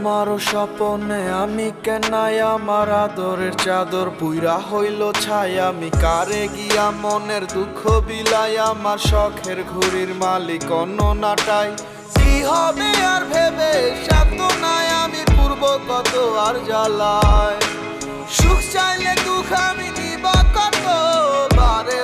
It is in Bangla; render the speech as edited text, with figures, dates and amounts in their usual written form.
তোমারও স্বপনে আমি কেনাই আমার আদরের চাদর পুইরা হইল ছাই আমি কারে গিয়া মনের দুঃখ বিলাই আমার শখের ঘুড়ির মালিক অন্য নাটাই কি হবে আর ভেবে শান্ত নাই আমি পূর্ব কত আর জ্বালায় সুখ চাইলে দুঃখ আমি নিব কত বারে